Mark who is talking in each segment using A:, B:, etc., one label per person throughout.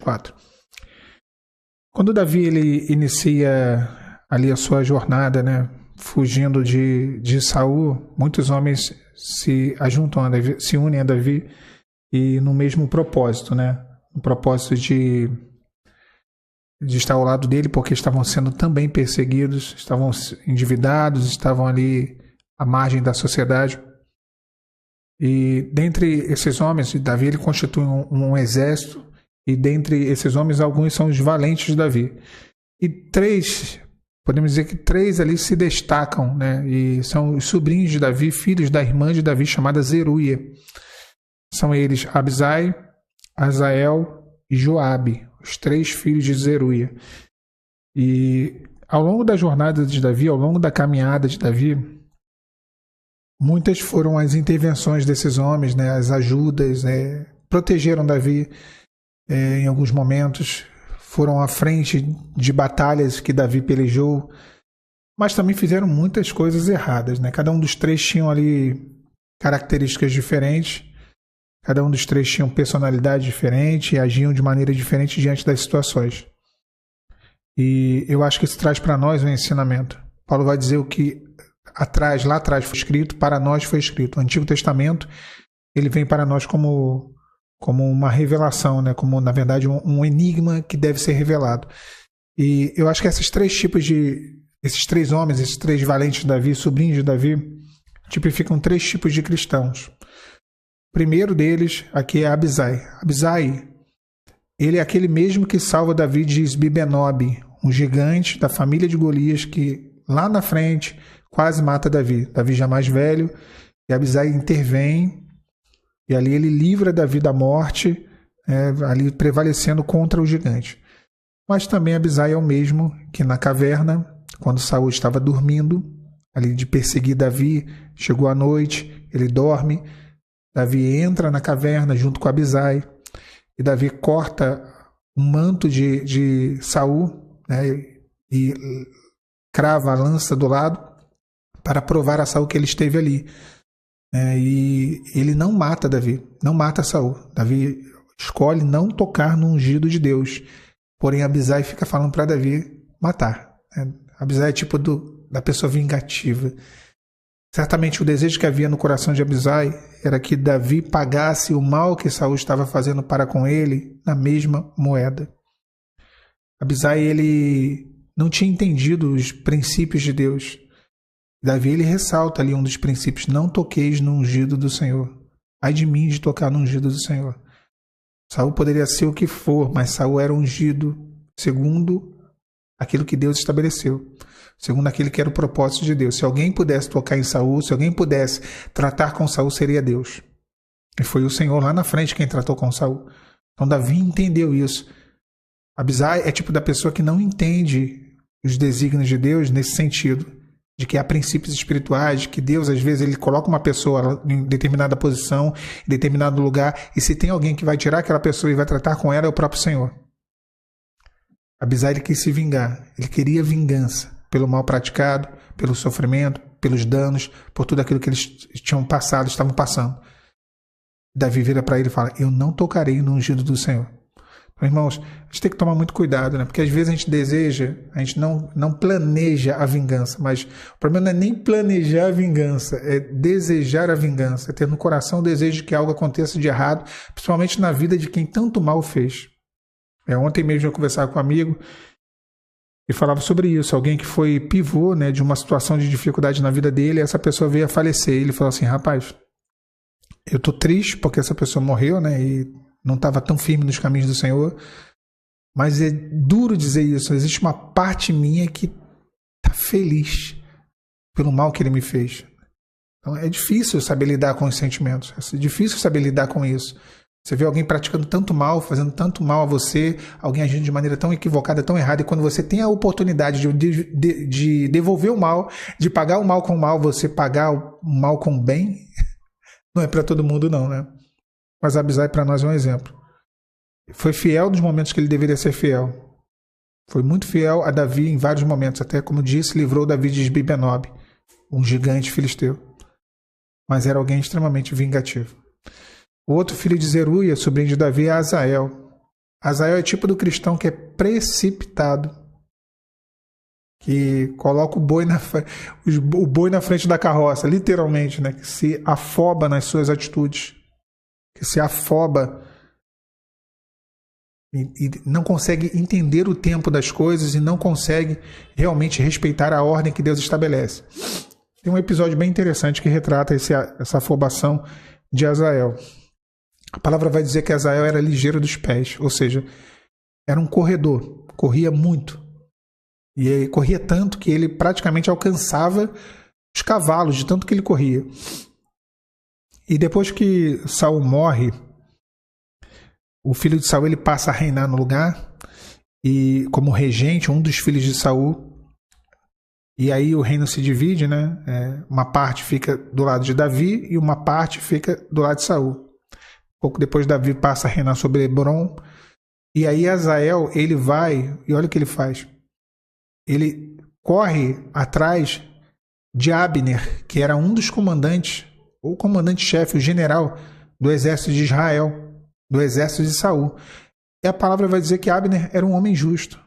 A: 4. Quando Davi ele inicia ali a sua jornada, né, fugindo de Saul, muitos homens se ajuntam a Davi, se unem a Davi e no mesmo propósito, né, no propósito de estar ao lado dele, porque estavam sendo também perseguidos, estavam endividados, estavam ali à margem da sociedade. E dentre esses homens, Davi ele constitui um exército, e dentre esses homens, alguns são os valentes de Davi. E podemos dizer que 3 ali se destacam, né? E são os sobrinhos de Davi, filhos da irmã de Davi, chamada Zeruia. São eles Abisai, Azael e Joabe, os 3 filhos de Zeruia. E ao longo da jornada de Davi, ao longo da caminhada de Davi, muitas foram as intervenções desses homens, né? As ajudas, protegeram Davi em alguns momentos, foram à frente de batalhas que Davi pelejou, mas também fizeram muitas coisas erradas, né? Cada um dos 3 tinham ali características diferentes, cada um dos 3 tinham personalidade diferente e agiam de maneira diferente diante das situações. E eu acho que isso traz para nós um ensinamento. Paulo vai dizer o que lá atrás foi escrito, para nós foi escrito. O Antigo Testamento ele vem para nós como uma revelação, né? Como, na verdade, um enigma que deve ser revelado. E eu acho que esses 3 homens, esses 3 valentes de Davi, sobrinhos de Davi, tipificam 3 tipos de cristãos. O primeiro deles aqui é Abisai. Abisai, ele é aquele mesmo que salva Davi de Isbi-Benob, um gigante da família de Golias que lá na frente quase mata Davi. Davi já mais velho, e Abisai intervém, e ali ele livra Davi da morte, ali prevalecendo contra o gigante. Mas também Abisai é o mesmo que na caverna, quando Saul estava dormindo, ali de perseguir Davi, chegou a noite, ele dorme, Davi entra na caverna junto com Abisai, e Davi corta o manto de Saul, né, e crava a lança do lado para provar a Saul que ele esteve ali. E ele não mata Davi, não mata Saul. Davi escolhe não tocar no ungido de Deus. Porém, Abisai fica falando para Davi matar. Abisai é tipo da pessoa vingativa. Certamente o desejo que havia no coração de Abisai era que Davi pagasse o mal que Saul estava fazendo para com ele na mesma moeda. Abisai ele não tinha entendido os princípios de Deus. Davi ele ressalta ali um dos princípios: não toqueis no ungido do Senhor. Ai de mim de tocar no ungido do Senhor. Saul poderia ser o que for, mas Saul era ungido segundo aquilo que Deus estabeleceu, segundo aquilo que era o propósito de Deus. Se alguém pudesse tocar em Saul, se alguém pudesse tratar com Saul, seria Deus. E foi o Senhor lá na frente quem tratou com Saul. Então Davi entendeu isso. Abisai é tipo da pessoa que não entende os desígnios de Deus nesse sentido, de que há princípios espirituais, de que Deus, às vezes, ele coloca uma pessoa em determinada posição, em determinado lugar, e se tem alguém que vai tirar aquela pessoa e vai tratar com ela, é o próprio Senhor. Abisai, ele quis se vingar, ele queria vingança pelo mal praticado, pelo sofrimento, pelos danos, por tudo aquilo que eles tinham passado, estavam passando. Davi vira para ele e fala: eu não tocarei no ungido do Senhor. Então, irmãos, a gente tem que tomar muito cuidado, né? Porque às vezes a gente deseja, a gente não planeja a vingança, mas o problema não é nem planejar a vingança, é desejar a vingança, é ter no coração o desejo de que algo aconteça de errado, principalmente na vida de quem tanto mal fez. Ontem mesmo eu conversava com um amigo e falava sobre isso, alguém que foi pivô, né, de uma situação de dificuldade na vida dele, e essa pessoa veio a falecer. Ele falou assim: rapaz, eu tô triste porque essa pessoa morreu, né, e não estava tão firme nos caminhos do Senhor, mas é duro dizer isso. Existe uma parte minha que está feliz pelo mal que ele me fez. Então é difícil saber lidar com os sentimentos, é difícil saber lidar com isso. Você vê alguém praticando tanto mal, fazendo tanto mal a você, alguém agindo de maneira tão equivocada, tão errada, e quando você tem a oportunidade de devolver o mal, de pagar o mal com o mal, você pagar o mal com o bem, não é para todo mundo não, né? Mas Abisai para nós é um exemplo. Foi fiel nos momentos que ele deveria ser fiel. Foi muito fiel a Davi em vários momentos. Até, como disse, livrou Davi de Isbi-Benob, um gigante filisteu. Mas era alguém extremamente vingativo. O outro filho de Zeruia, sobrinho de Davi, é Azael. Azael é tipo do cristão que é precipitado, que coloca o boi na frente da carroça, literalmente, né? Que se afoba nas suas atitudes, que se afoba e não consegue entender o tempo das coisas e não consegue realmente respeitar a ordem que Deus estabelece. Tem um episódio bem interessante que retrata essa afobação de Azael. A palavra vai dizer que Azael era ligeiro dos pés, ou seja, era um corredor, corria muito. E ele corria tanto que ele praticamente alcançava os cavalos, de tanto que ele corria. E depois que Saul morre, o filho de Saul ele passa a reinar no lugar, e como regente, um dos filhos de Saul. E aí o reino se divide, né? Uma parte fica do lado de Davi e uma parte fica do lado de Saul. Pouco depois Davi passa a reinar sobre Hebron. E aí Azael, ele vai, e olha o que ele faz. Ele corre atrás de Abner, que era um dos comandantes, ou comandante-chefe, o general do exército de Israel, do exército de Saul. E a palavra vai dizer que Abner era um homem justo,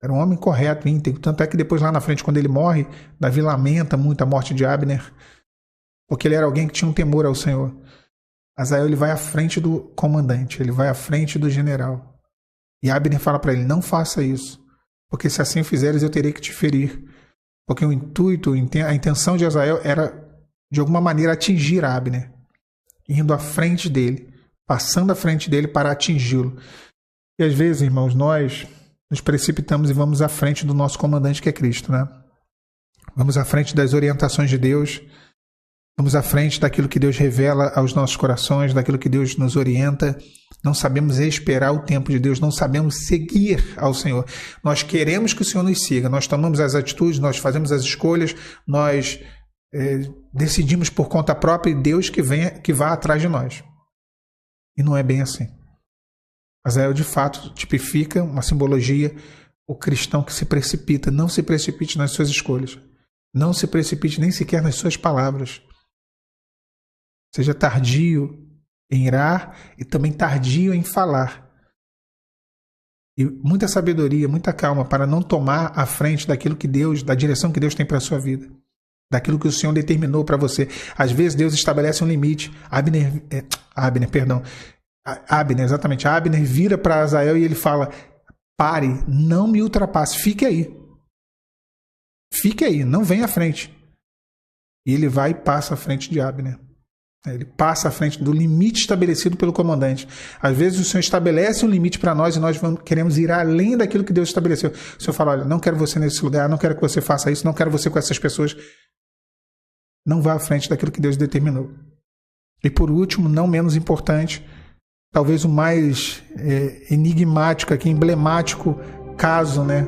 A: era um homem correto, íntegro. Tanto é que depois lá na frente, quando ele morre, Davi lamenta muito a morte de Abner, porque ele era alguém que tinha um temor ao Senhor. Azael ele vai à frente do comandante, ele vai à frente do general. E Abner fala para ele, não faça isso, porque se assim fizeres eu terei que te ferir. Porque o intuito, a intenção de Azael era, de alguma maneira, atingir Abner, indo à frente dele, passando à frente dele para atingi-lo. E às vezes, irmãos, nós nos precipitamos e vamos à frente do nosso comandante, que é Cristo, né? Vamos à frente das orientações de Deus, vamos à frente daquilo que Deus revela aos nossos corações, daquilo que Deus nos orienta. Não sabemos esperar o tempo de Deus, não sabemos seguir ao Senhor. Nós queremos que o Senhor nos siga, nós tomamos as atitudes, nós fazemos as escolhas, nós decidimos por conta própria e Deus que vá atrás de nós. E não é bem assim. Azael, de fato, tipifica uma simbologia, o cristão que se precipita. Não se precipite nas suas escolhas. Não se precipite nem sequer nas suas palavras. Seja tardio em irar e também tardio em falar. E muita sabedoria, muita calma para não tomar a frente daquilo que Deus, da direção que Deus tem para a sua vida. Daquilo que o Senhor determinou para você. Às vezes Deus estabelece um limite. Abner vira para Azael e ele fala, pare, não me ultrapasse, fique aí. Fique aí, não venha à frente. E ele vai e passa à frente de Abner. Ele passa à frente do limite estabelecido pelo comandante. Às vezes o Senhor estabelece um limite para nós e nós queremos ir além daquilo que Deus estabeleceu. O Senhor fala, olha, não quero você nesse lugar, não quero que você faça isso, não quero você com essas pessoas. Não vá à frente daquilo que Deus determinou. E por último, não menos importante, talvez o mais enigmático aqui, emblemático caso, né,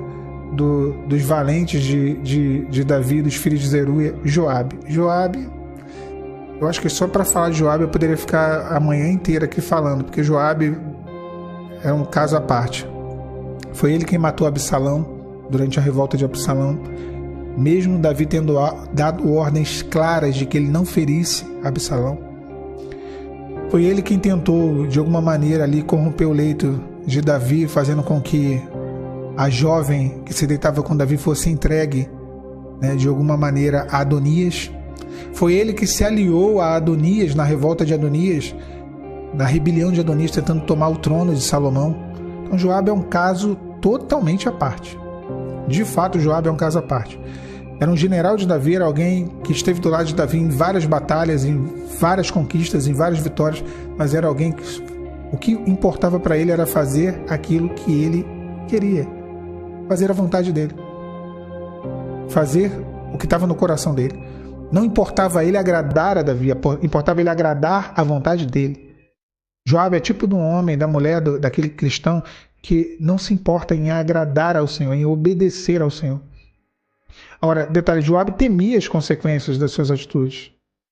A: dos valentes de Davi, dos filhos de Zeruia, Joabe. Joabe, eu acho que só para falar de Joabe eu poderia ficar a manhã inteira aqui falando, porque Joabe é um caso à parte. Foi ele quem matou Absalão durante a revolta de Absalão, mesmo Davi tendo dado ordens claras de que ele não ferisse Absalão. Foi ele quem tentou, de alguma maneira, ali corromper o leito de Davi, fazendo com que a jovem que se deitava com Davi fosse entregue, né, de alguma maneira, a Adonias. Foi ele que se aliou a Adonias na revolta de Adonias, na rebelião de Adonias, tentando tomar o trono de Salomão. Então Joabe é um caso totalmente à parte. De fato, Joabe é um caso à parte. Era um general de Davi, era alguém que esteve do lado de Davi em várias batalhas, em várias conquistas, em várias vitórias, mas era alguém que o que importava para ele era fazer aquilo que ele queria, fazer a vontade dele, fazer o que estava no coração dele. Não importava ele agradar a Davi, importava ele agradar a vontade dele. Joabe é tipo de um homem, da mulher, daquele cristão que não se importa em agradar ao Senhor, em obedecer ao Senhor. Agora, detalhe, Joabe temia as consequências das suas atitudes.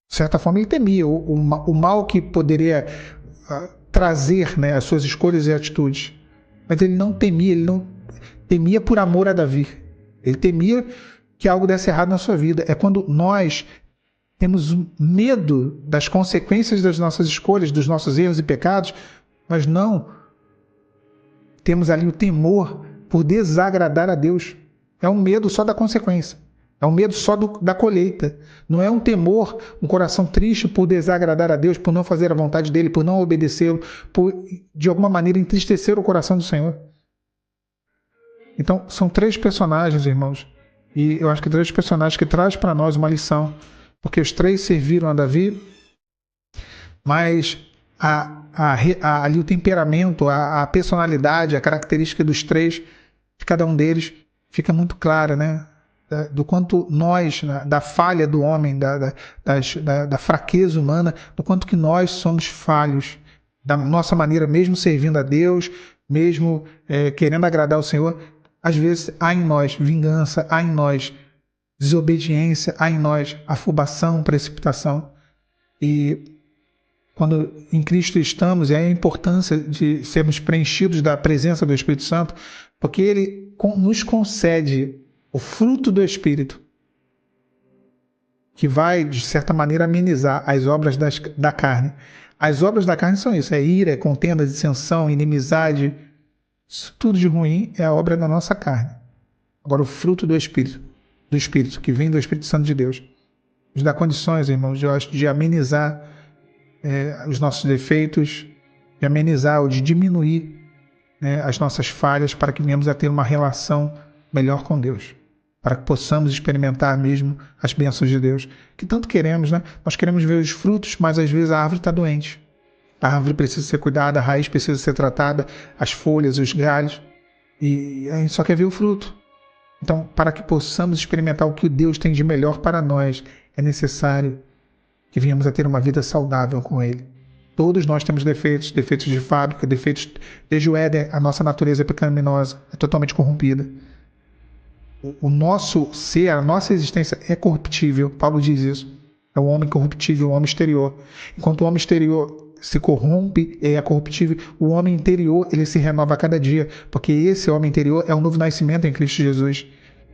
A: De certa forma, ele temia o mal que poderia trazer, né, as suas escolhas e atitudes. Mas ele não temia por amor a Davi. Ele temia que algo desse errado na sua vida. É quando nós temos medo das consequências das nossas escolhas, dos nossos erros e pecados, mas não temos ali o temor por desagradar a Deus. É um medo só da consequência. É um medo só da colheita. Não é um temor, um coração triste por desagradar a Deus, por não fazer a vontade dele, por não obedecê-lo, por de alguma maneira entristecer o coração do Senhor. Então, são 3 personagens, irmãos. E eu acho que 3 personagens que trazem para nós uma lição. Porque os 3 serviram a Davi, mas ali o temperamento, a personalidade, a característica dos 3, de cada um deles, fica muito clara, né? Do quanto nós, da falha do homem, da fraqueza humana, do quanto que nós somos falhos, da nossa maneira, mesmo servindo a Deus, mesmo querendo agradar o Senhor, às vezes há em nós vingança, há em nós desobediência, há em nós afobação, precipitação. E quando em Cristo estamos, é a importância de sermos preenchidos da presença do Espírito Santo, porque Ele nos concede o fruto do Espírito, que vai, de certa maneira, amenizar as obras da carne. As obras da carne são isso, é ira, é contenda, dissensão, inimizade. Isso tudo de ruim é a obra da nossa carne. Agora, o fruto do Espírito, que vem do Espírito Santo de Deus, nos dá condições, irmãos, de amenizar os nossos defeitos, de amenizar ou de diminuir as nossas falhas, para que venhamos a ter uma relação melhor com Deus, para que possamos experimentar mesmo as bênçãos de Deus, que tanto queremos, né? Nós queremos ver os frutos, mas às vezes a árvore está doente. A árvore precisa ser cuidada, a raiz precisa ser tratada, as folhas, os galhos, e a gente só quer ver o fruto. Então, para que possamos experimentar o que Deus tem de melhor para nós, é necessário que venhamos a ter uma vida saudável com Ele. Todos nós temos defeitos de fábrica, defeitos desde o Éden. A nossa natureza é pecaminosa, é totalmente corrompida. O nosso ser, a nossa existência é corruptível. Paulo diz isso. É o homem corruptível, o homem exterior. Enquanto o homem exterior se corrompe e é corruptível, o homem interior ele se renova a cada dia, porque esse homem interior é o novo nascimento em Cristo Jesus.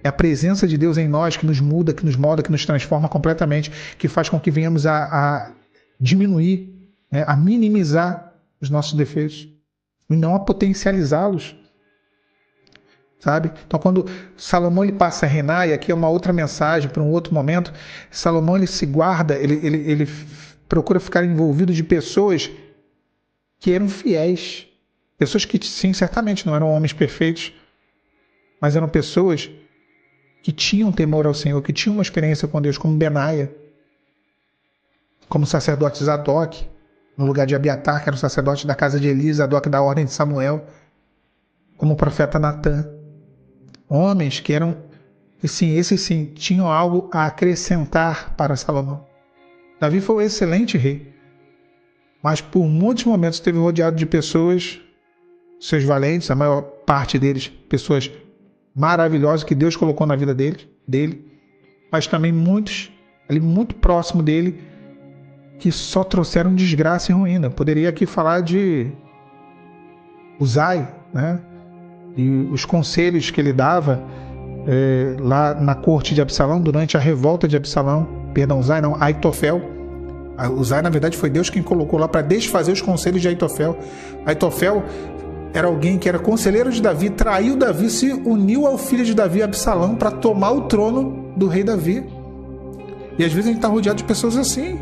A: É a presença de Deus em nós que nos muda, que nos molda, que nos transforma completamente, que faz com que venhamos a diminuir, a minimizar os nossos defeitos e não a potencializá-los. Sabe? Então, quando Salomão ele passa a reinar, e aqui é uma outra mensagem para um outro momento, Salomão ele se guarda, ele procura ficar envolvido de pessoas que eram fiéis, pessoas que sim, certamente não eram homens perfeitos, mas eram pessoas que tinham temor ao Senhor, que tinham uma experiência com Deus, como Benaia, como o sacerdote Zadok, no lugar de Abiatar, que era o sacerdote da casa de Eli, Zadok da ordem de Samuel, como o profeta Natã. Homens que eram, esses sim, tinham algo a acrescentar para Salomão. Davi foi um excelente rei, mas por muitos momentos esteve rodeado de pessoas, seus valentes, a maior parte deles, pessoas maravilhosas que Deus colocou na vida dele, mas também muitos ali muito próximo dele que só trouxeram desgraça e ruína. Poderia aqui falar de Uzai, né? E os conselhos que ele dava lá na corte de Absalão, durante a revolta de Absalão, Uzai não, Aitofel. Uzai, na verdade, foi Deus quem colocou lá para desfazer os conselhos de Aitofel. Aitofel era alguém que era conselheiro de Davi, traiu Davi, se uniu ao filho de Davi, Absalão, para tomar o trono do rei Davi. E às vezes a gente está rodeado de pessoas assim,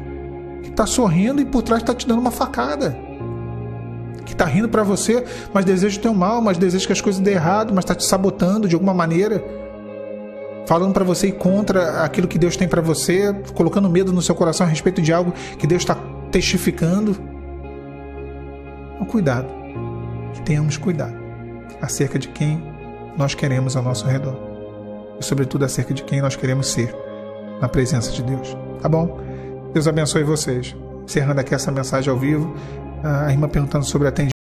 A: que está sorrindo e por trás está te dando uma facada, que está rindo para você, mas deseja o teu mal, mas deseja que as coisas dêem errado, mas está te sabotando de alguma maneira, falando para você ir contra aquilo que Deus tem para você, colocando medo no seu coração a respeito de algo que Deus está testificando. Então, cuidado, que tenhamos cuidado acerca de quem nós queremos ao nosso redor e, sobretudo, acerca de quem nós queremos ser na presença de Deus. Tá bom? Deus abençoe vocês. Encerrando aqui essa mensagem ao vivo, a irmã perguntando sobre atendimento.